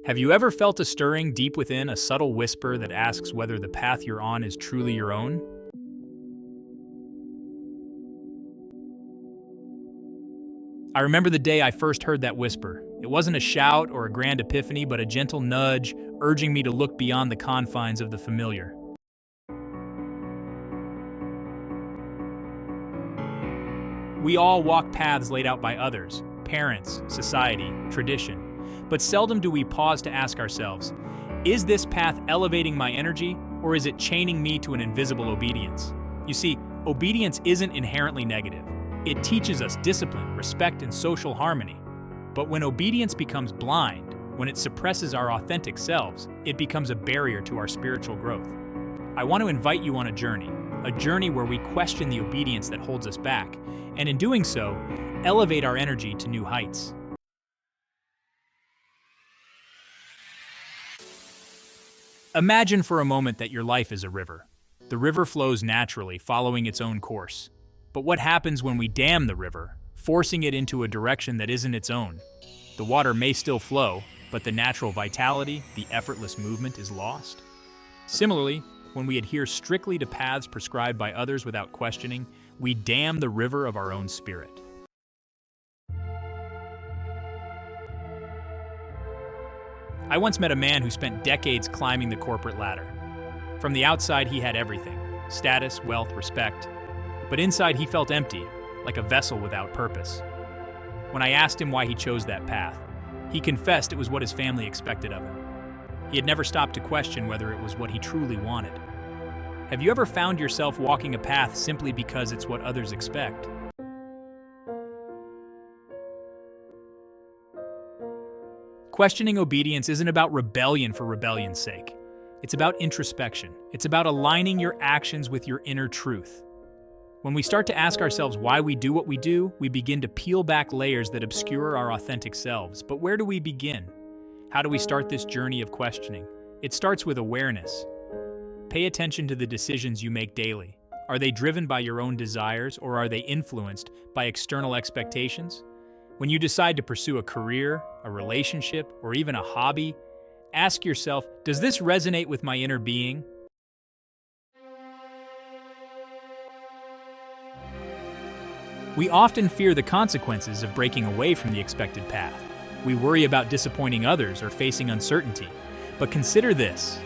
Have you ever felt a stirring deep within, a subtle whisper that asks whether the path you're on is truly your own? I remember the day I first heard that whisper. It wasn't a shout or a grand epiphany, but a gentle nudge urging me to look beyond the confines of the familiar. We all walk paths laid out by others, parents, society, tradition. But seldom do we pause to ask ourselves, is this path elevating my energy, or is it chaining me to an invisible obedience? You see, obedience isn't inherently negative. It teaches us discipline, respect, and social harmony. But when obedience becomes blind, when it suppresses our authentic selves, it becomes a barrier to our spiritual growth. I want to invite you on a journey where we question the obedience that holds us back, and in doing so, elevate our energy to new heights. Imagine for a moment that your life is a river. The river flows naturally, following its own course. But what happens when we dam the river, forcing it into a direction that isn't its own? The water may still flow, but the natural vitality, the effortless movement is lost. Similarly, when we adhere strictly to paths prescribed by others without questioning, we dam the river of our own spirit. I once met a man who spent decades climbing the corporate ladder. From the outside, he had everything: status, wealth, respect. But inside, he felt empty, like a vessel without purpose. When I asked him why he chose that path, he confessed it was what his family expected of him. He had never stopped to question whether it was what he truly wanted. Have you ever found yourself walking a path simply because it's what others expect? Questioning obedience isn't about rebellion for rebellion's sake. It's about introspection. It's about aligning your actions with your inner truth. When we start to ask ourselves why we do what we do, we begin to peel back layers that obscure our authentic selves. But where do we begin? How do we start this journey of questioning? It starts with awareness. Pay attention to the decisions you make daily. Are they driven by your own desires, or are they influenced by external expectations? When you decide to pursue a career, a relationship, or even a hobby, ask yourself, does this resonate with my inner being? We often fear the consequences of breaking away from the expected path. We worry about disappointing others or facing uncertainty. But consider this: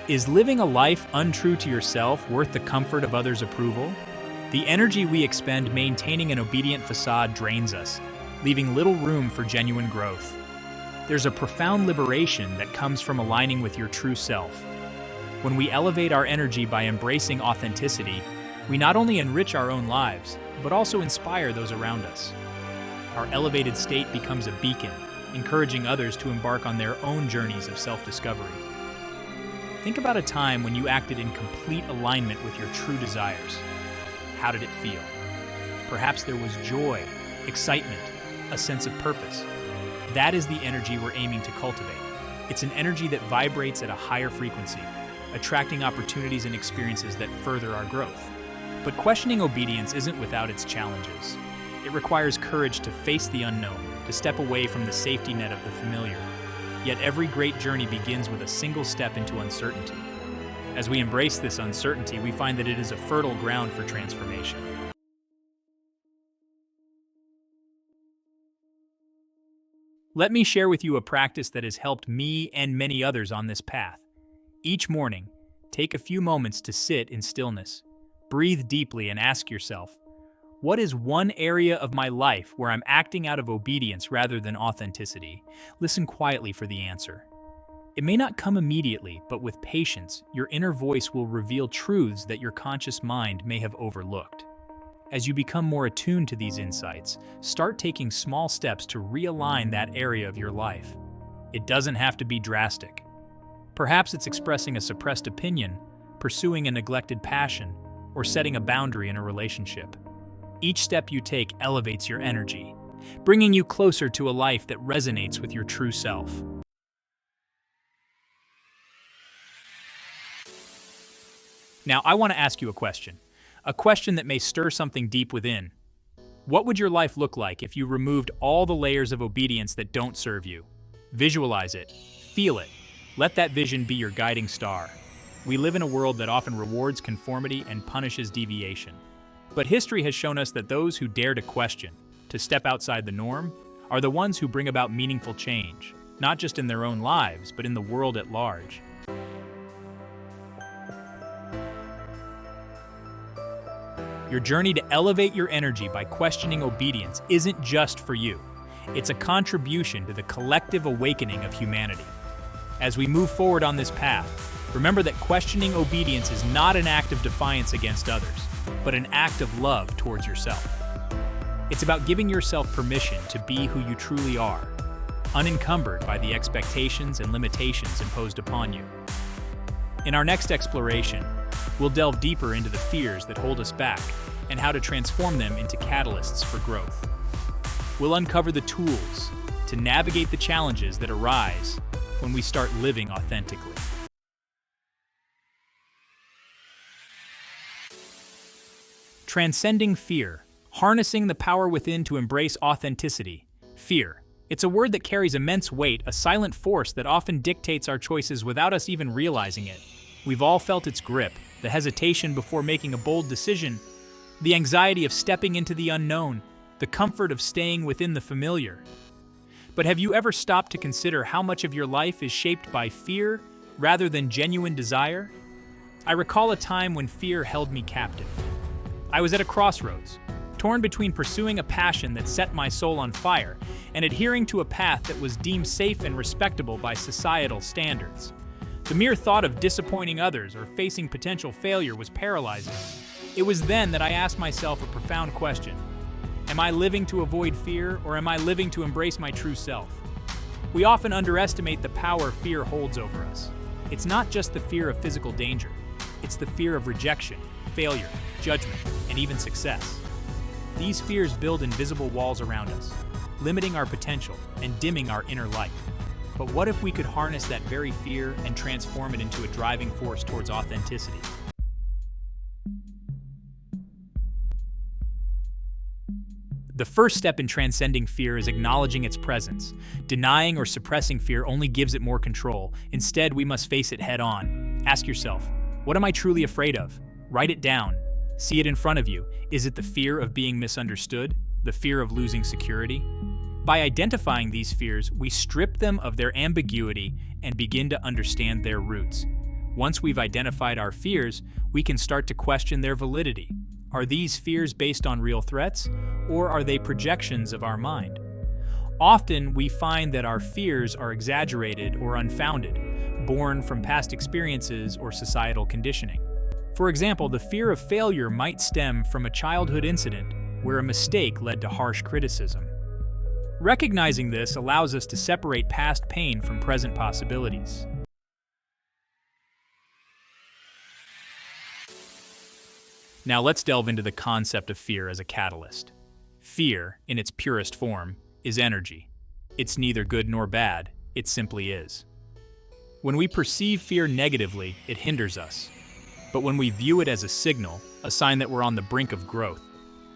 is living a life untrue to yourself worth the comfort of others' approval? The energy we expend maintaining an obedient facade drains us, leaving little room for genuine growth. There's a profound liberation that comes from aligning with your true self. When we elevate our energy by embracing authenticity, we not only enrich our own lives, but also inspire those around us. Our elevated state becomes a beacon, encouraging others to embark on their own journeys of self-discovery. Think about a time when you acted in complete alignment with your true desires. How did it feel? Perhaps there was joy, excitement, a sense of purpose. That is the energy we're aiming to cultivate. It's an energy that vibrates at a higher frequency, attracting opportunities and experiences that further our growth. But questioning obedience isn't without its challenges. It requires courage to face the unknown, to step away from the safety net of the familiar. Yet every great journey begins with a single step into uncertainty. As we embrace this uncertainty, we find that it is a fertile ground for transformation. Let me share with you a practice that has helped me and many others on this path. Each morning, take a few moments to sit in stillness. Breathe deeply and ask yourself, what is one area of my life where I'm acting out of obedience rather than authenticity? Listen quietly for the answer. It may not come immediately, but with patience, your inner voice will reveal truths that your conscious mind may have overlooked. As you become more attuned to these insights, start taking small steps to realign that area of your life. It doesn't have to be drastic. Perhaps it's expressing a suppressed opinion, pursuing a neglected passion, or setting a boundary in a relationship. Each step you take elevates your energy, bringing you closer to a life that resonates with your true self. Now, I want to ask you a question that may stir something deep within. What would your life look like if you removed all the layers of obedience that don't serve you? Visualize it. Feel it. Let that vision be your guiding star. We live in a world that often rewards conformity and punishes deviation. But history has shown us that those who dare to question, to step outside the norm, are the ones who bring about meaningful change, not just in their own lives, but in the world at large. Your journey to elevate your energy by questioning obedience isn't just for you. It's a contribution to the collective awakening of humanity. As we move forward on this path, remember that questioning obedience is not an act of defiance against others, but an act of love towards yourself. It's about giving yourself permission to be who you truly are, unencumbered by the expectations and limitations imposed upon you. In our next exploration, we'll delve deeper into the fears that hold us back and how to transform them into catalysts for growth. We'll uncover the tools to navigate the challenges that arise when we start living authentically. Transcending fear, harnessing the power within to embrace authenticity. Fear. It's a word that carries immense weight, a silent force that often dictates our choices without us even realizing it. We've all felt its grip, the hesitation before making a bold decision, the anxiety of stepping into the unknown, the comfort of staying within the familiar. But have you ever stopped to consider how much of your life is shaped by fear rather than genuine desire? I recall a time when fear held me captive. I was at a crossroads, torn between pursuing a passion that set my soul on fire and adhering to a path that was deemed safe and respectable by societal standards. The mere thought of disappointing others or facing potential failure was paralyzing. It was then that I asked myself a profound question. Am I living to avoid fear, or am I living to embrace my true self? We often underestimate the power fear holds over us. It's not just the fear of physical danger. It's the fear of rejection, failure, judgment, and even success. These fears build invisible walls around us, limiting our potential and dimming our inner light. But what if we could harness that very fear and transform it into a driving force towards authenticity? The first step in transcending fear is acknowledging its presence. Denying or suppressing fear only gives it more control. Instead, we must face it head on. Ask yourself, what am I truly afraid of? Write it down. See it in front of you. Is it the fear of being misunderstood? The fear of losing security? By identifying these fears, we strip them of their ambiguity and begin to understand their roots. Once we've identified our fears, we can start to question their validity. Are these fears based on real threats, or are they projections of our mind? Often, we find that our fears are exaggerated or unfounded, born from past experiences or societal conditioning. For example, the fear of failure might stem from a childhood incident where a mistake led to harsh criticism. Recognizing this allows us to separate past pain from present possibilities. Now let's delve into the concept of fear as a catalyst. Fear, in its purest form, is energy. It's neither good nor bad, it simply is. When we perceive fear negatively, it hinders us. But when we view it as a signal, a sign that we're on the brink of growth,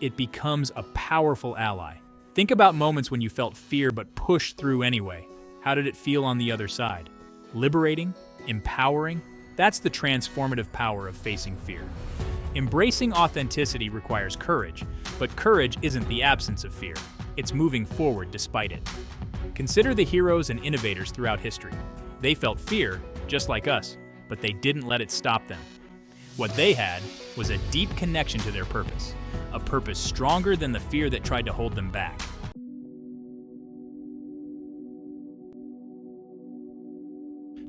it becomes a powerful ally. Think about moments when you felt fear but pushed through anyway. How did it feel on the other side? Liberating? Empowering? That's the transformative power of facing fear. Embracing authenticity requires courage, but courage isn't the absence of fear. It's moving forward despite it. Consider the heroes and innovators throughout history. They felt fear, just like us, but they didn't let it stop them. What they had was a deep connection to their purpose, a purpose stronger than the fear that tried to hold them back.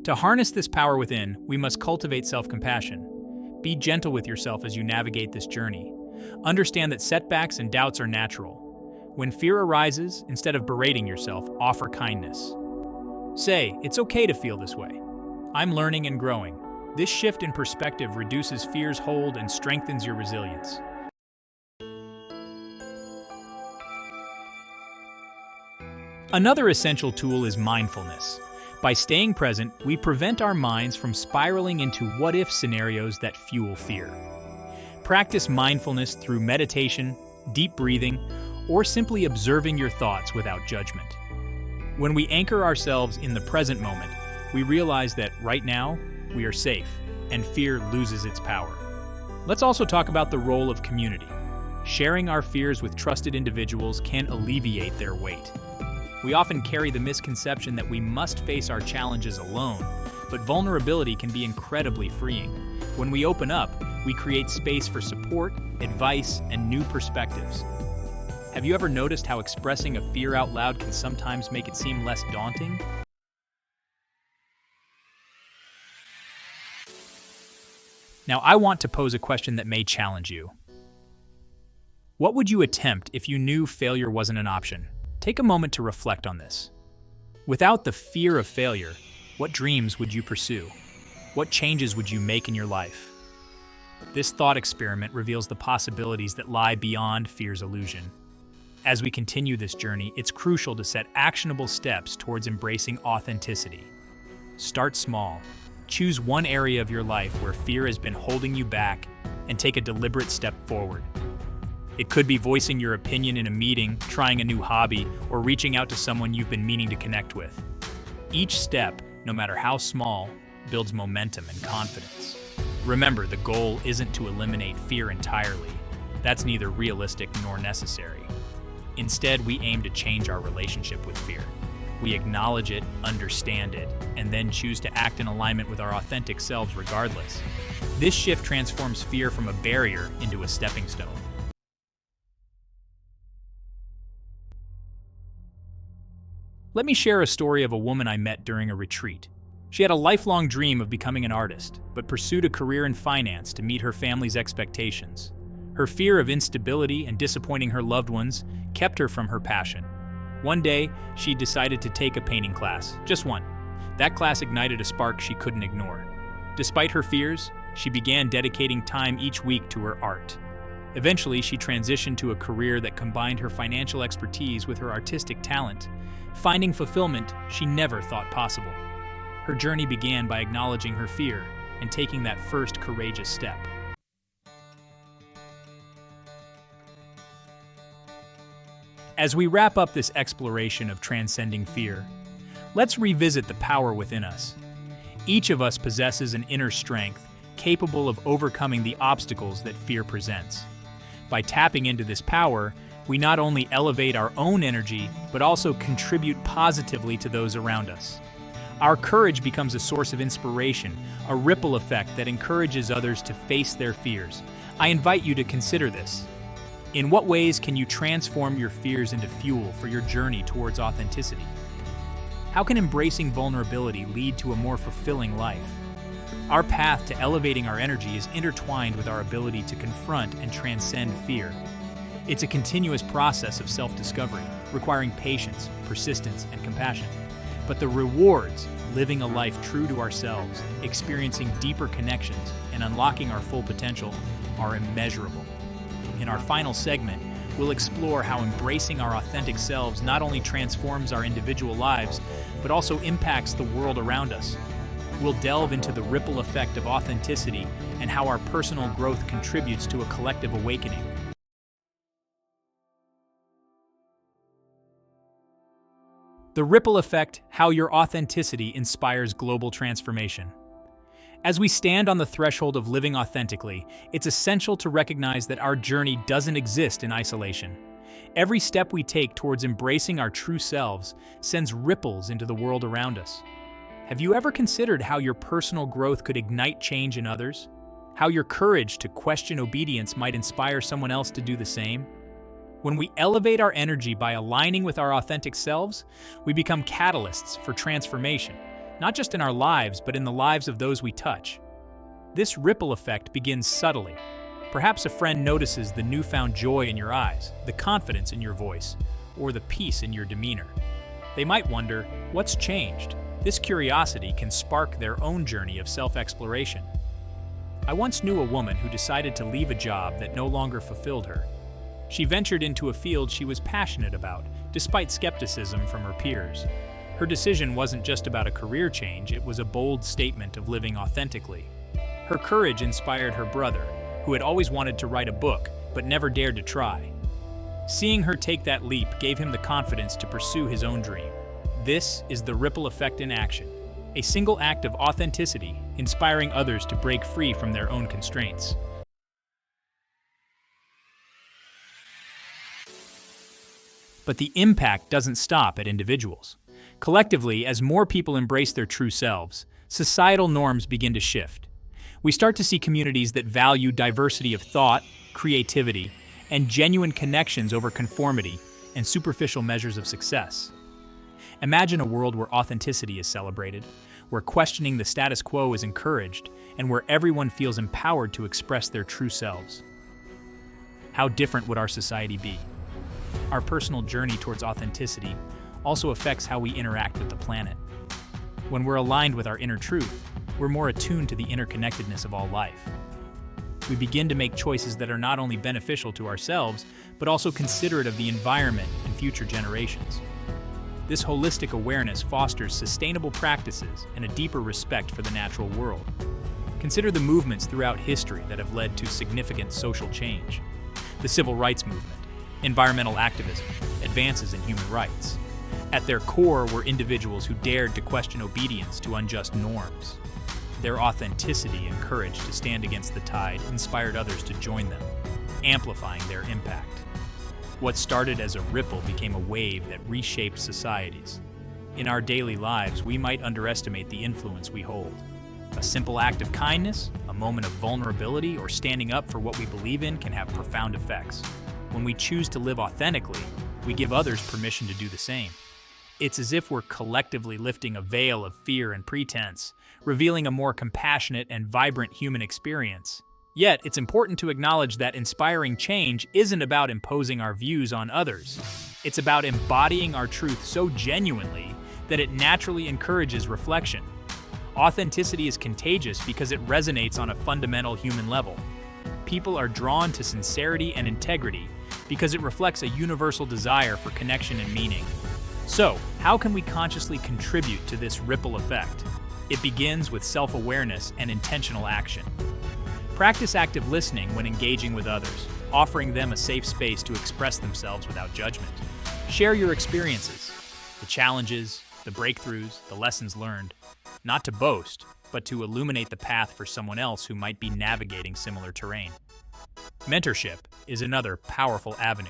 To harness this power within, we must cultivate self-compassion. Be gentle with yourself as you navigate this journey. Understand that setbacks and doubts are natural. When fear arises, instead of berating yourself, offer kindness. Say, it's okay to feel this way. I'm learning and growing. This shift in perspective reduces fear's hold and strengthens your resilience. Another essential tool is mindfulness. By staying present, we prevent our minds from spiraling into what-if scenarios that fuel fear. Practice mindfulness through meditation, deep breathing, or simply observing your thoughts without judgment. When we anchor ourselves in the present moment, we realize that right now, we are safe, and fear loses its power. Let's also talk about the role of community. Sharing our fears with trusted individuals can alleviate their weight. We often carry the misconception that we must face our challenges alone, but vulnerability can be incredibly freeing. When we open up, we create space for support, advice, and new perspectives. Have you ever noticed how expressing a fear out loud can sometimes make it seem less daunting? Now, I want to pose a question that may challenge you. What would you attempt if you knew failure wasn't an option? Take a moment to reflect on this. Without the fear of failure, what dreams would you pursue? What changes would you make in your life? This thought experiment reveals the possibilities that lie beyond fear's illusion. As we continue this journey, it's crucial to set actionable steps towards embracing authenticity. Start small. Choose one area of your life where fear has been holding you back and take a deliberate step forward. It could be voicing your opinion in a meeting, trying a new hobby, or reaching out to someone you've been meaning to connect with. Each step, no matter how small, builds momentum and confidence. Remember, the goal isn't to eliminate fear entirely. That's neither realistic nor necessary. Instead, we aim to change our relationship with fear. We acknowledge it, understand it, and then choose to act in alignment with our authentic selves regardless. This shift transforms fear from a barrier into a stepping stone. Let me share a story of a woman I met during a retreat. She had a lifelong dream of becoming an artist, but pursued a career in finance to meet her family's expectations. Her fear of instability and disappointing her loved ones kept her from her passion. One day, she decided to take a painting class, just one. That class ignited a spark she couldn't ignore. Despite her fears, she began dedicating time each week to her art. Eventually, she transitioned to a career that combined her financial expertise with her artistic talent, finding fulfillment she never thought possible. Her journey began by acknowledging her fear and taking that first courageous step. As we wrap up this exploration of transcending fear, let's revisit the power within us. Each of us possesses an inner strength capable of overcoming the obstacles that fear presents. By tapping into this power, we not only elevate our own energy, but also contribute positively to those around us. Our courage becomes a source of inspiration, a ripple effect that encourages others to face their fears. I invite you to consider this. In what ways can you transform your fears into fuel for your journey towards authenticity? How can embracing vulnerability lead to a more fulfilling life? Our path to elevating our energy is intertwined with our ability to confront and transcend fear. It's a continuous process of self-discovery, requiring patience, persistence, and compassion. But the rewards, living a life true to ourselves, experiencing deeper connections, and unlocking our full potential, are immeasurable. In our final segment, we'll explore how embracing our authentic selves not only transforms our individual lives, but also impacts the world around us. We'll delve into the ripple effect of authenticity and how our personal growth contributes to a collective awakening. The ripple effect, how your authenticity inspires global transformation. As we stand on the threshold of living authentically, it's essential to recognize that our journey doesn't exist in isolation. Every step we take towards embracing our true selves sends ripples into the world around us. Have you ever considered how your personal growth could ignite change in others? How your courage to question obedience might inspire someone else to do the same? When we elevate our energy by aligning with our authentic selves, we become catalysts for transformation, not just in our lives, but in the lives of those we touch. This ripple effect begins subtly. Perhaps a friend notices the newfound joy in your eyes, the confidence in your voice, or the peace in your demeanor. They might wonder, what's changed? This curiosity can spark their own journey of self-exploration. I once knew a woman who decided to leave a job that no longer fulfilled her. She ventured into a field she was passionate about, despite skepticism from her peers. Her decision wasn't just about a career change, it was a bold statement of living authentically. Her courage inspired her brother, who had always wanted to write a book, but never dared to try. Seeing her take that leap gave him the confidence to pursue his own dream. This is the ripple effect in action. a single act of authenticity, inspiring others to break free from their own constraints. But the impact doesn't stop at individuals. Collectively, as more people embrace their true selves, societal norms begin to shift. We start to see communities that value diversity of thought, creativity, and genuine connections over conformity and superficial measures of success. Imagine a world where authenticity is celebrated, where questioning the status quo is encouraged, and where everyone feels empowered to express their true selves. How different would our society be? Our personal journey towards authenticity also affects how we interact with the planet. When we're aligned with our inner truth, we're more attuned to the interconnectedness of all life. We begin to make choices that are not only beneficial to ourselves, but also considerate of the environment and future generations. This holistic awareness fosters sustainable practices and a deeper respect for the natural world. Consider the movements throughout history that have led to significant social change. The civil rights movement, environmental activism, advances in human rights. At their core were individuals who dared to question obedience to unjust norms. Their authenticity and courage to stand against the tide inspired others to join them, amplifying their impact. What started as a ripple became a wave that reshaped societies. In our daily lives, we might underestimate the influence we hold. A simple act of kindness, a moment of vulnerability, or standing up for what we believe in can have profound effects. When we choose to live authentically, we give others permission to do the same. It's as if we're collectively lifting a veil of fear and pretense, revealing a more compassionate and vibrant human experience. Yet, it's important to acknowledge that inspiring change isn't about imposing our views on others. It's about embodying our truth so genuinely that it naturally encourages reflection. Authenticity is contagious because it resonates on a fundamental human level. People are drawn to sincerity and integrity because it reflects a universal desire for connection and meaning. So, how can we consciously contribute to this ripple effect? It begins with self-awareness and intentional action. Practice active listening when engaging with others, offering them a safe space to express themselves without judgment. Share your experiences, the challenges, the breakthroughs, the lessons learned, not to boast, but to illuminate the path for someone else who might be navigating similar terrain. Mentorship is another powerful avenue.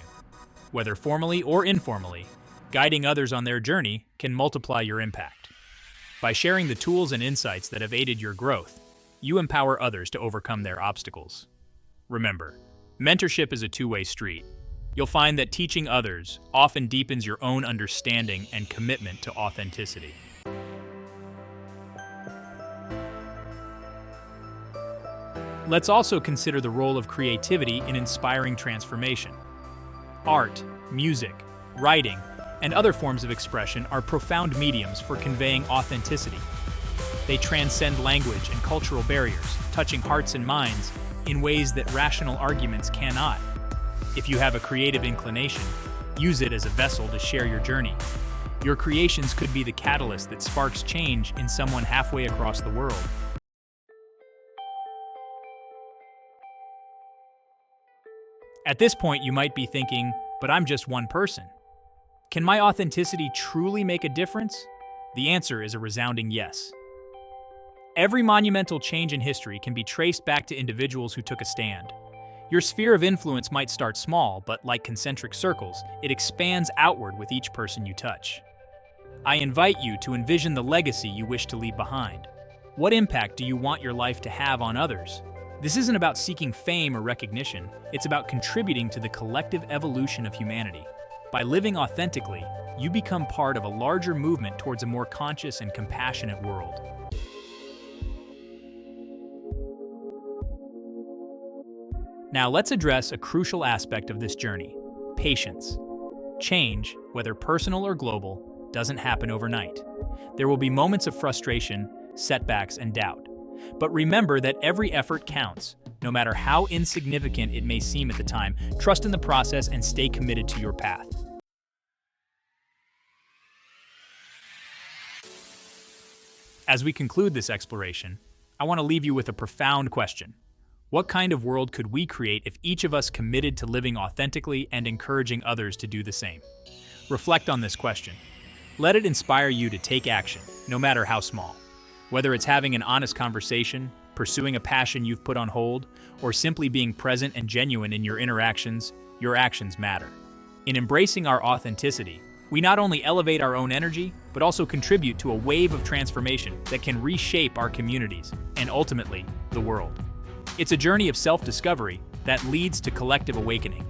Whether formally or informally, guiding others on their journey can multiply your impact. By sharing the tools and insights that have aided your growth, you empower others to overcome their obstacles. Remember, mentorship is a two-way street. You'll find that teaching others often deepens your own understanding and commitment to authenticity. Let's also consider the role of creativity in inspiring transformation. Art, music, writing, and other forms of expression are profound mediums for conveying authenticity. They transcend language and cultural barriers, touching hearts and minds in ways that rational arguments cannot. If you have a creative inclination, use it as a vessel to share your journey. Your creations could be the catalyst that sparks change in someone halfway across the world. At this point, you might be thinking, but I'm just one person. Can my authenticity truly make a difference? The answer is a resounding yes. Every monumental change in history can be traced back to individuals who took a stand. Your sphere of influence might start small, but like concentric circles, it expands outward with each person you touch. I invite you to envision the legacy you wish to leave behind. What impact do you want your life to have on others? This isn't about seeking fame or recognition, it's about contributing to the collective evolution of humanity. By living authentically, you become part of a larger movement towards a more conscious and compassionate world. Now let's address a crucial aspect of this journey: patience. Change, whether personal or global, doesn't happen overnight. There will be moments of frustration, setbacks, and doubt. But remember that every effort counts. No matter how insignificant it may seem at the time, trust in the process and stay committed to your path. As we conclude this exploration, I want to leave you with a profound question. What kind of world could we create if each of us committed to living authentically and encouraging others to do the same? Reflect on this question. Let it inspire you to take action, no matter how small. Whether it's having an honest conversation, pursuing a passion you've put on hold, or simply being present and genuine in your actions matter. In embracing our authenticity, we not only elevate our own energy, but also contribute to a wave of transformation that can reshape our communities and ultimately, the world. It's a journey of self-discovery that leads to collective awakening,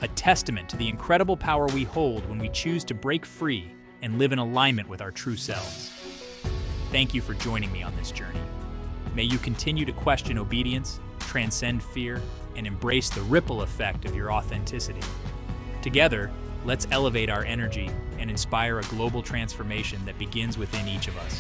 a testament to the incredible power we hold when we choose to break free and live in alignment with our true selves. Thank you for joining me on this journey. May you continue to question obedience, transcend fear, and embrace the ripple effect of your authenticity. Together, let's elevate our energy and inspire a global transformation that begins within each of us.